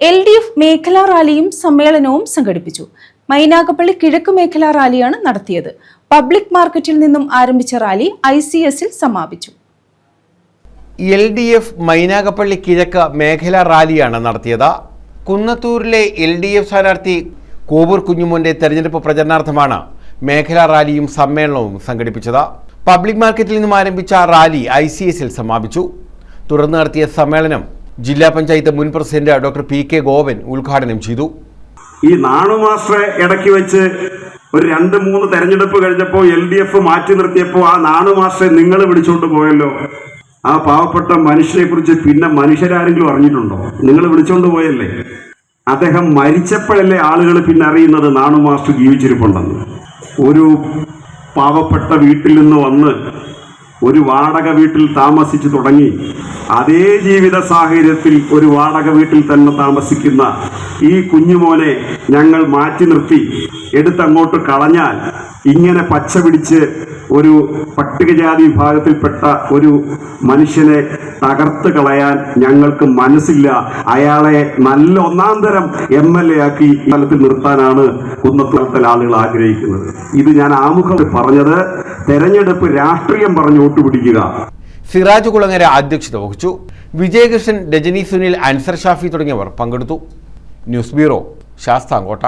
LDF മേഖലാ റാലിയും സമ്മേളനവും സംഘടിപ്പിച്ചു. മൈനാഗപ്പള്ളി കിഴക്ക് മേഖലാ റാലിയാണ് നടത്തിയത്. പബ്ലിക് മാർക്കറ്റിൽ നിന്നും ആരംഭിച്ച റാലി ICSൽ സമാപിച്ചു. LDF മൈനാഗപ്പള്ളി കിഴക്ക് മേഖലാ റാലിയാണ് നടത്തിയത്. കുന്നത്തൂരിലെ LDF സ്ഥാനാർത്ഥി കോവൂർ കുഞ്ഞുമോന്റെ തെരഞ്ഞെടുപ്പ് പ്രചരണാർത്ഥമാണ് മേഖലാ റാലിയും സമ്മേളനവും സംഘടിപ്പിച്ചത്. പബ്ലിക് മാർക്കറ്റിൽ നിന്നും ആരംഭിച്ച റാലി ICSൽ സമാപിച്ചു. തുടർന്ന് നടത്തിയ സമ്മേളനം ജില്ലാ പഞ്ചായത്ത് മുൻ പ്രസിഡന്റ് ഡോക്ടർ PK ഗോവൻ ഉദ്ഘാടനം ചെയ്തു. ഈ നാണു മാസ്റ്ററെ ഇടയ്ക്ക് വെച്ച് ഒരു 2-3 തെരഞ്ഞെടുപ്പ് കഴിഞ്ഞപ്പോൾ LDF മാറ്റി നിർത്തിയപ്പോൾ ആ നാണു മാസ്റ്ററെ നിങ്ങൾ വിളിച്ചുകൊണ്ട് പോയല്ലോ. ആ പാവപ്പെട്ട മനുഷ്യരെ കുറിച്ച് പിന്നെ മനുഷ്യരാരെങ്കിലും അറിഞ്ഞിട്ടുണ്ടോ? നിങ്ങൾ വിളിച്ചുകൊണ്ട് പോയല്ലേ. അദ്ദേഹം മരിച്ചപ്പോഴല്ലേ ആളുകൾ പിന്നെ അറിയുന്നത് നാണു മാസ്റ്റർ ജീവിച്ചിരിപ്പുണ്ടെന്ന്. ഒരു പാവപ്പെട്ട വീട്ടിൽ നിന്ന് വന്ന് ഒരു വാടക വീട്ടിൽ താമസിച്ചു തുടങ്ങി അതേ ജീവിത സാഹചര്യത്തിൽ ഒരു വാടക വീട്ടിൽ തന്നെ താമസിക്കുന്ന ഈ കുഞ്ഞുമോനെ ഞങ്ങൾ മാറ്റി നിർത്തി എടുത്തങ്ങോട്ട് കളഞ്ഞാൽ ഇങ്ങനെ പച്ച പിടിച്ച് ഒരു പട്ടികജാതി വിഭാഗത്തിൽപ്പെട്ട ഒരു മനുഷ്യനെ തകർത്ത് കളയാൻ ഞങ്ങൾക്ക് മനസ്സില്ല. അയാളെ നല്ല ഒന്നാന്തരം MLA ആക്കി തലത്തിൽ നിർത്താനാണ് കുന്നത്തൂരിലെ ആളുകൾ ആഗ്രഹിക്കുന്നത്. ഇത് ഞാൻ ആമുഖം പറഞ്ഞത് തെരഞ്ഞെടുപ്പ് രാഷ്ട്രീയം പറഞ്ഞ് വോട്ട് പിടിക്കുക. സിറാജ് കുളങ്ങര അധ്യക്ഷത വഹിച്ചു. വിജയകൃഷ്ണൻ, രജനി സുനിൽ, അൻസർ ഷാഫി തുടങ്ങിയവർ പങ്കെടുത്തു. News bureau, Sasthamkotta.